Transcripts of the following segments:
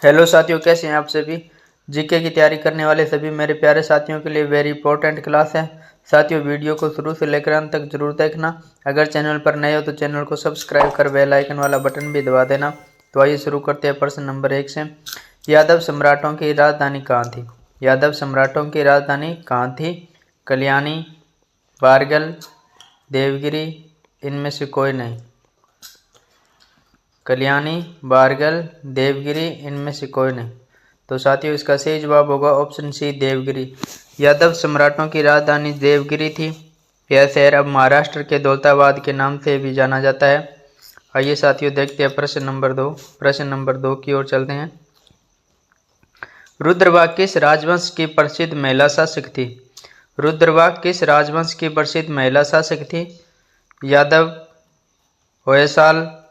Hello साथियों, कैसे हैं आप सभी। जीके की तैयारी करने वाले सभी मेरे प्यारे साथियों के लिए वेरी इंपॉर्टेंट क्लास है। साथियों, वीडियो को शुरू से लेकर अंत तक जरूर देखना। अगर चैनल पर नए हो तो चैनल को सब्सक्राइब कर बेल आइकन वाला बटन भी दबा देना। तो आइए शुरू करते हैं प्रश्न नंबर 1 से। यादव सम्राटों की राजधानी कहाँ थी? यादव सम्राटों की राजधानी कहाँ थी? कल्याणी, बारगल, देवगिरी, इनमें से कोई नहीं। कल्याणी, बारगल, देवगिरी, इनमें से कोई नहीं। तो साथियों, इसका सही जवाब होगा ऑप्शन सी, देवगिरी। यादव सम्राटों की राजधानी देवगिरी थी। यह शहर अब महाराष्ट्र के दौलताबाद के नाम से भी जाना जाता है। आइए साथियों, देखते हैं प्रश्न नंबर 2। प्रश्न नंबर 2 की ओर चलते हैं। रुद्रबाग किस राजवंश की प्रसिद्ध महिला शासक थी? रुद्रबाग किस राजवंश की प्रसिद्ध महिला शासक थी? यादव, होयसाल,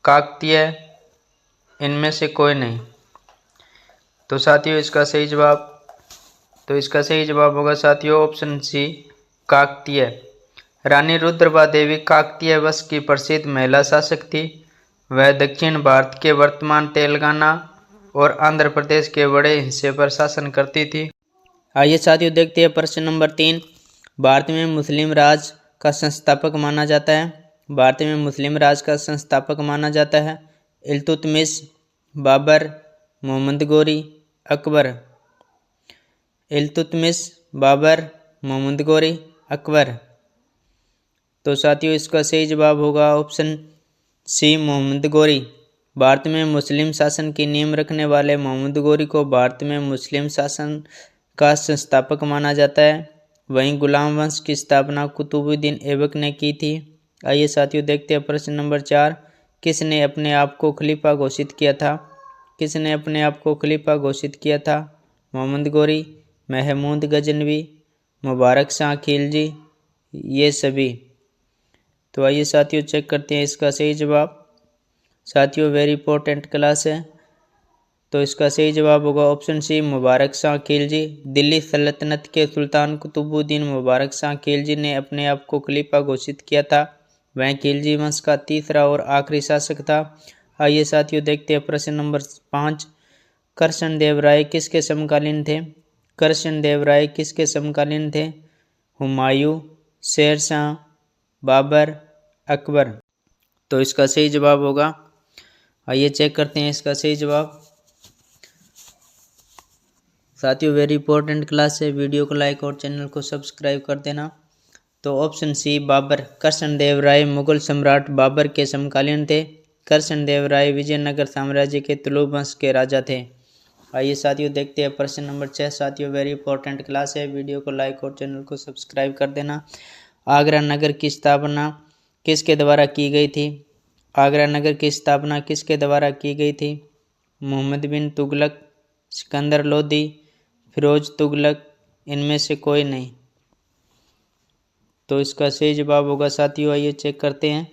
काकतीय, इनमें से कोई नहीं। तो साथियों, इसका सही जवाब होगा साथियों ऑप्शन सी, काकतीय। रानी रुद्रबा देवी काकतीय वंश की प्रसिद्ध महिला शासक थी। वह दक्षिण भारत के वर्तमान तेलंगाना और आंध्र प्रदेश के बड़े हिस्से पर शासन करती थी। आइए साथियों, देखते हैं प्रश्न नंबर 3। भारत में मुस्लिम राज का संस्थापक माना जाता है। भारत में मुस्लिम राज का संस्थापक माना जाता है इल्तुतमिश, बाबर, मोहम्मद गोरी, अकबर। इल्तुतमिश, बाबर, मोहम्मद गोरी, अकबर। तो साथियों, इसका सही जवाब होगा ऑप्शन सी, मोहम्मद गोरी। भारत में मुस्लिम शासन की नींव रखने वाले मोहम्मद गोरी को भारत में मुस्लिम शासन का संस्थापक माना जाता है। वहीं गुलाम वंश की स्थापना कुतुबुद्दीन ऐबक ने की थी। आइए साथियों, देखते हैं प्रश्न नंबर 4। किसने अपने आप को खलीफा घोषित किया था? किसने अपने आप को खलीफा घोषित किया था? मोहम्मद गोरी, महमूद गजनवी, मुबारक शाह खिलजी, ये सभी। तो आइए साथियों, चेक करते हैं इसका सही जवाब। साथियों, वेरी इंपॉर्टेंट क्लास है। तो इसका सही जवाब होगा ऑप्शन सी, मुबारक शाह खिलजी। दिल्ली सल्तनत के सुल्तान कुतुबुद्दीन मुबारक शाह खिलजी ने अपने आप को खलीफा घोषित किया था। वह खिलजी वंश का तीसरा और आखिरी शासक था। आइए साथियों, देखते हैं प्रश्न नंबर 5। कृष्णदेव राय किसके समकालीन थे? कृष्णदेव राय किसके समकालीन थे? हुमायूं, शेर शाह, बाबर, अकबर। तो इसका सही जवाब होगा, आइए चेक करते हैं इसका सही जवाब। साथियों, वेरी इंपॉर्टेंट क्लास है। वीडियो को लाइक और चैनल को सब्सक्राइब कर देना। तो ऑप्शन सी, बाबर। कृष्णदेव राय मुगल सम्राट बाबर के समकालीन थे। कृष्णदेव राय विजयनगर साम्राज्य के तुलुक वंश के राजा थे। आइए साथियों, देखते हैं प्रश्न नंबर 6। साथियों, वेरी इंपॉर्टेंट क्लास है। वीडियो को लाइक और चैनल को सब्सक्राइब कर देना। आगरा नगर की स्थापना किसके द्वारा की गई थी? आगरा नगर की स्थापना किसके द्वारा की गई थी? मोहम्मद बिन तुगलक, सिकंदर लोदी, फिरोज तुगलक, इनमें से कोई नहीं। तो इसका सही जवाब होगा साथियों, आइए चेक करते हैं।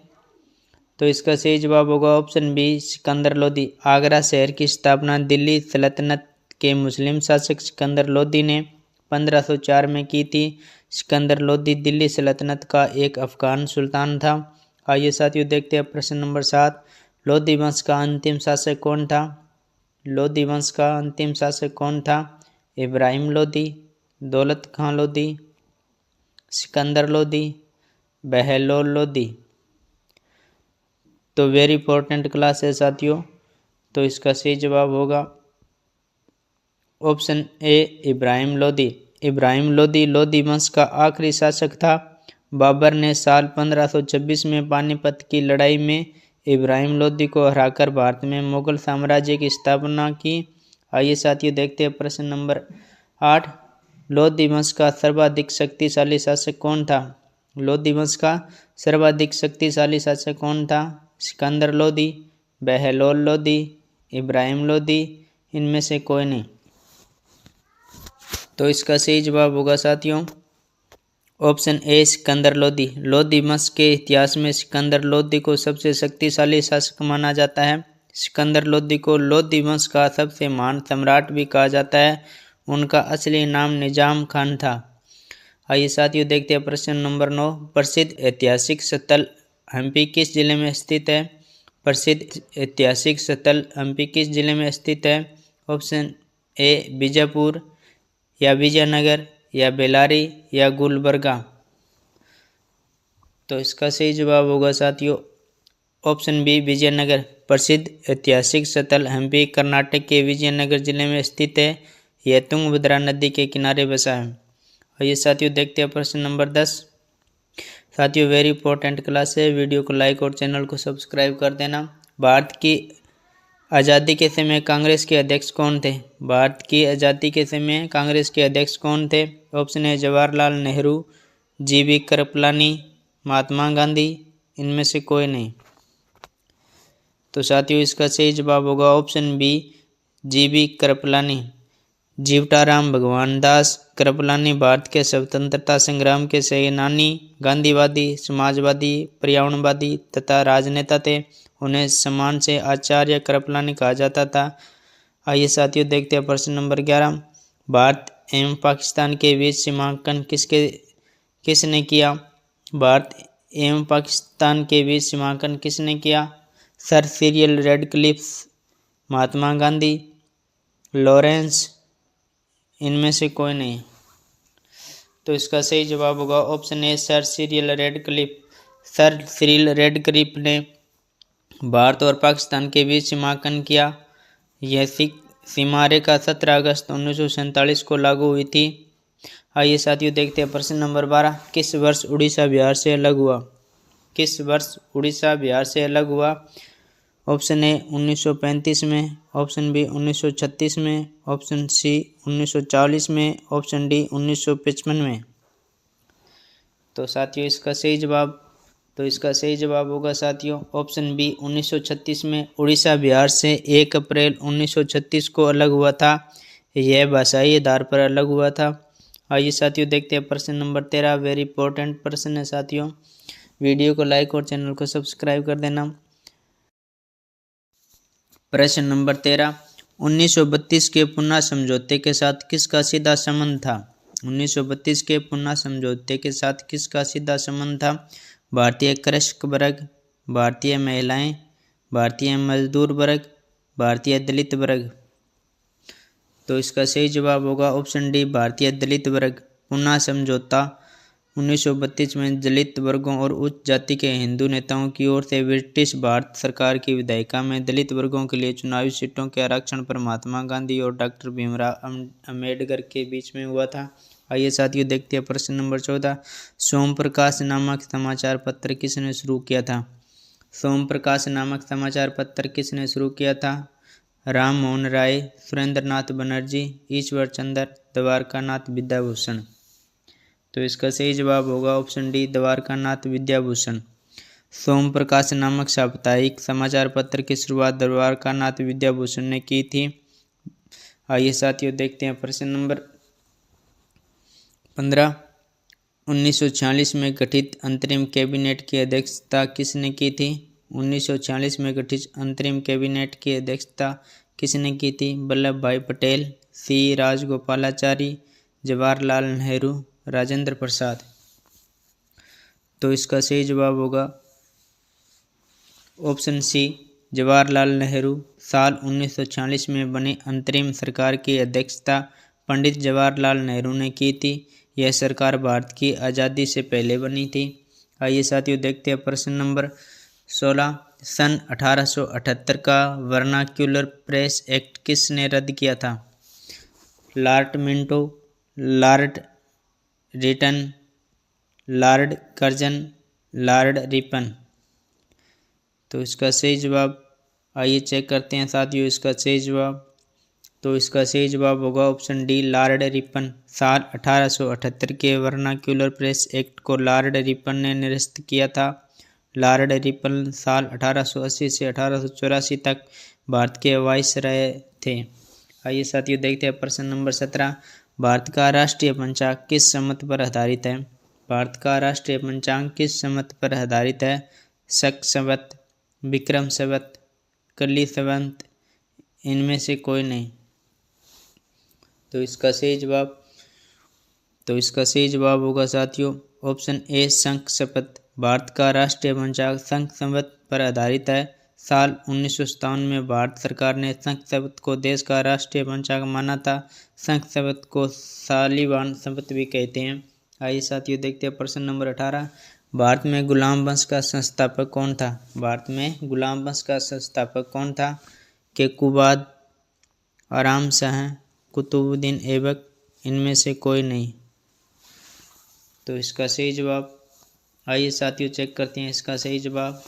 तो इसका सही जवाब होगा ऑप्शन बी, सिकंदर लोदी। आगरा शहर की स्थापना दिल्ली सल्तनत के मुस्लिम शासक सिकंदर लोदी ने 1504 में की थी। सिकंदर लोदी दिल्ली सल्तनत का एक अफगान सुल्तान था। आइए साथियों, देखते हैं प्रश्न नंबर 7। लोदी वंश का अंतिम शासक कौन था? लोदी वंश का अंतिम शासक कौन था? इब्राहिम लोदी, दौलत खां लोदी, सिकंदर लोदी, बहलोल लोदी। तो वेरी इंपॉर्टेंट क्लास है साथियों। तो इसका सही जवाब होगा ऑप्शन ए, इब्राहिम लोदी। इब्राहिम लोदी लोदी वंश का आखिरी शासक था। बाबर ने साल 1526 में पानीपत की लड़ाई में इब्राहिम लोदी को हराकर भारत में मुगल साम्राज्य की स्थापना की। आइए साथियों, देखते हैं प्रश्न नंबर 8। लोदी वंश का सर्वाधिक शक्तिशाली शासक कौन था? लोदी वंश का सर्वाधिक शक्तिशाली शासक कौन था? सिकंदर लोदी, बहलोल लोदी, इब्राहिम लोदी, इनमें से कोई नहीं। तो इसका सही जवाब होगा साथियों ऑप्शन ए, सिकंदर लोदी। लोदी वंश के इतिहास में सिकंदर लोदी को सबसे शक्तिशाली शासक माना जाता है। सिकंदर लोदी को लोदी वंश का सबसे महान सम्राट भी कहा जाता है। उनका असली नाम निजाम खान था। आइए साथियों, देखते हैं प्रश्न नंबर 9। प्रसिद्ध ऐतिहासिक स्थल हम्पी किस जिले में स्थित है? प्रसिद्ध ऐतिहासिक स्थल एमपी किस जिले में स्थित है? ऑप्शन ए बीजापुर या विजयनगर या बेलारी या गुलबर्गा। तो इसका सही जवाब होगा साथियों ऑप्शन बी विजयनगर। प्रसिद्ध ऐतिहासिक स्थल हम्पी कर्नाटक के विजयनगर जिले में स्थित है। यह तुंगभद्रा नदी के किनारे बसा है। और ये साथियों देखते हैं प्रश्न नंबर 10। साथियों वेरी इंपॉर्टेंट क्लास है, वीडियो को लाइक और चैनल को सब्सक्राइब कर देना। भारत की आज़ादी के समय कांग्रेस के अध्यक्ष कौन थे? भारत की आज़ादी के समय कांग्रेस के अध्यक्ष कौन थे? ऑप्शन है जवाहरलाल नेहरू, जीवी कृपलानी, महात्मा गांधी, इनमें से कोई नहीं। तो साथियों इसका सही जवाब होगा ऑप्शन बी जीवी कृपलानी। जीवटाराम भगवान दास कृपलानी भारत के स्वतंत्रता संग्राम के सेनानी, गांधीवादी, समाजवादी, पर्यावरणवादी तथा राजनेता थे। उन्हें सम्मान से आचार्य कृपलानी कहा जाता था। आइए साथियों देखते हैं प्रश्न नंबर 11। भारत एवं पाकिस्तान के बीच सीमांकन किसने किया? भारत एवं पाकिस्तान के बीच सीमांकन किसने किया? Sir Cyril Radcliffe, Mahatma Gandhi, Lawrence, इनमें से कोई नहीं। तो इसका सही जवाब होगा option A Sir Cyril Radcliffe. Sir Cyril Radcliffe ने भारत और पाकिस्तान के बीच सीमांकन किया। यह सीमा रेखा 17 अगस्त 1947 को लागू हुई थी। आइए साथियों देखते हैं प्रश्न नंबर 12। किस वर्ष उड़ीसा बिहार से अलग हुआ? किस वर्ष उड़ीसा बिहार से अलग हुआ? ऑप्शन ए 1935 में, ऑप्शन बी 1936 में, ऑप्शन सी 1940 में, ऑप्शन डी 1955 में। तो साथियों इसका सही जवाब होगा साथियों ऑप्शन बी 1936 में। उड़ीसा बिहार से 1 अप्रैल 1936 को अलग हुआ था। यह भाषाई आधार पर अलग हुआ था। आइए साथियों देखते हैं प्रश्न नंबर 13। वेरी इंपॉर्टेंट प्रश्न है साथियों, वीडियो को लाइक और चैनल को सब्सक्राइब कर देना। प्रश्न नंबर 13। 1932 के पुन्ना समझौते के साथ किसका सीधा संबंध था? 1932 के पुन्ना समझौते के साथ किसका सीधा संबंध था? भारतीय कृषक वर्ग, भारतीय महिलाएं, भारतीय मजदूर वर्ग, भारतीय दलित वर्ग। तो इसका सही जवाब होगा ऑप्शन डी भारतीय दलित वर्ग। पुन्ना समझौता 1932 में दलित वर्गों और उच्च जाति के हिंदू नेताओं की ओर से ब्रिटिश भारत सरकार की विधायिका में दलित वर्गों के लिए चुनावी सीटों के आरक्षण पर महात्मा गांधी और डॉक्टर भीमराव अम्बेडकर के बीच में हुआ था। आइए साथियों देखते हैं प्रश्न नंबर 14। सोम प्रकाश नामक समाचार पत्र किसने शुरू किया था? सोम प्रकाश नामक समाचार पत्र किसने शुरू किया था? राम मोहन राय, सुरेंद्र नाथ बनर्जी, ईश्वर चंद्र, द्वारकानाथ विद्याभूषण। तो इसका सही जवाब होगा ऑप्शन डी द्वारकानाथ विद्याभूषण। सोम प्रकाश नामक साप्ताहिक समाचार पत्र की शुरुआत द्वारकानाथ विद्याभूषण ने की थी। आइए साथियों देखते हैं प्रश्न नंबर 15। 1946 में गठित अंतरिम कैबिनेट की अध्यक्षता किसने की थी? 1946 में गठित अंतरिम कैबिनेट की अध्यक्षता किसने की थी? वल्लभ भाई पटेल, सी राजगोपालाचारी, जवाहरलाल नेहरू, राजेंद्र प्रसाद। तो इसका सही जवाब होगा ऑप्शन सी जवाहरलाल नेहरू। साल 1946 में बनी अंतरिम सरकार की अध्यक्षता पंडित जवाहरलाल नेहरू ने की थी। यह सरकार भारत की आज़ादी से पहले बनी थी। आइए साथियों देखते हैं प्रश्न नंबर 16। सन 1878 का वर्नाक्यूलर प्रेस एक्ट किसने रद्द किया था? Lord Minto, Lord Lytton, Lord Curzon, Lord Ripon. तो इसका सही जवाब आइए चेक करते हैं साथियों इसका सही जवाब। तो इसका सही जवाब होगा ऑप्शन डी लॉर्ड रिपन। साल 1878 के वर्नाक्यूलर प्रेस एक्ट को लॉर्ड रिपन ने निरस्त किया था। लॉर्ड रिपन साल 1880 से 1884 तक भारत के वाइसराय थे। आइए साथियों देखते हैं प्रश्न नंबर 17। भारत का राष्ट्रीय पंचांग किस संवत पर आधारित है? भारत का राष्ट्रीय पंचांग किस संवत पर आधारित है? शक संवत, विक्रम संवत, कली संवत, इनमें से कोई नहीं। तो इसका सही जवाब होगा साथियों ऑप्शन ए शक संवत। भारत का राष्ट्रीय पंचांग शक संवत पर आधारित है। साल 1957 में भारत सरकार ने संस्कृत को देश का राष्ट्रीय पंचांग माना था। संस्कृत को शालिवाहन संस्कृत भी कहते हैं। आइए साथियों देखते हैं प्रश्न नंबर 18। भारत में गुलाम वंश का संस्थापक कौन था? भारत में गुलाम वंश का संस्थापक कौन था? केकुबाद, आराम शाह, कुतुबुद्दीन ऐबक, इनमें से कोई नहीं। तो इसका सही जवाब, आइए साथियों चेक करते हैं इसका सही जवाब।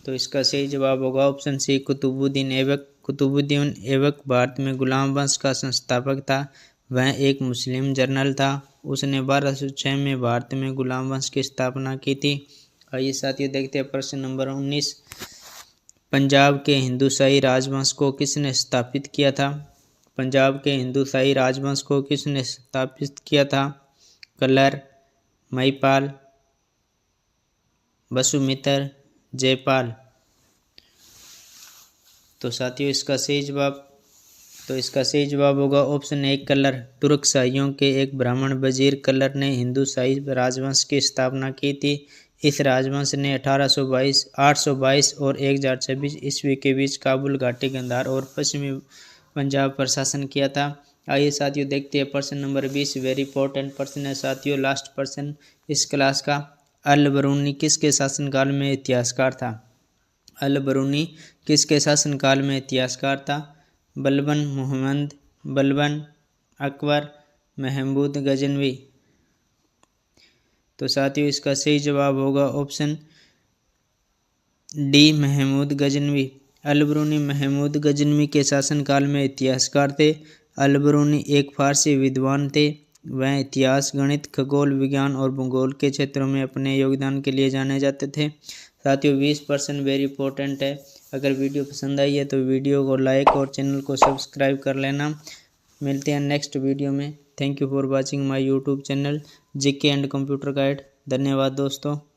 तो इसका सही जवाब होगा ऑप्शन सी, कुतुबुद्दीन ऐबक। कुतुबुद्दीन ऐबक भारत में गुलाम वंश का संस्थापक था। वह एक मुस्लिम जनरल था। उसने 1206 में भारत में गुलाम वंश की स्थापना की थी। आइए साथियों देखते हैं प्रश्न नंबर 19। पंजाब के हिंदूशाही राजवंश को किसने स्थापित किया था? पंजाब के हिंदूशाही राजवंश को किसने स्थापित किया था? कलर, महिपाल, वसुमित्र, जयपाल। तो साथियों इसका सही जवाब होगा ऑप्शन ए, कलर। तुर्क शाहियों के एक ब्राह्मण वजीर कलर ने हिंदूशाही राजवंश की स्थापना की थी। इस राजवंश ने 822 और 1026 ईस्वी के बीच काबुल घाटी, गंधार और पश्चिमी पंजाब पर शासन किया था। आइए साथियों देखते हैं प्रश्न नंबर 20। वेरी इंपॉर्टेंट प्रश्न है साथियों, लास्ट प्रश्न इस क्लास का। अल बरूनी किसके शासनकाल में इतिहासकार था? अल बरूनी किसके शासनकाल में इतिहासकार था? बलबन मुहम्मद, बलबन, अकबर, महमूद गजनवी। तो साथियों इसका सही जवाब होगा ऑप्शन डी, महमूद गजनवी। अल बरूनी महमूद गजनवी के शासनकाल में इतिहासकार थे। अल बरूनी एक फारसी विद्वान थे। वह इतिहास, गणित, खगोल विज्ञान और भूगोल के क्षेत्रों में अपने योगदान के लिए जाने जाते थे। साथियों 20% वेरी इंपॉर्टेंट है। अगर वीडियो पसंद आई है तो वीडियो को लाइक और चैनल को सब्सक्राइब कर लेना। मिलते हैं नेक्स्ट वीडियो में। Thank you for watching my YouTube channel GK and computer guide. धन्यवाद दोस्तों।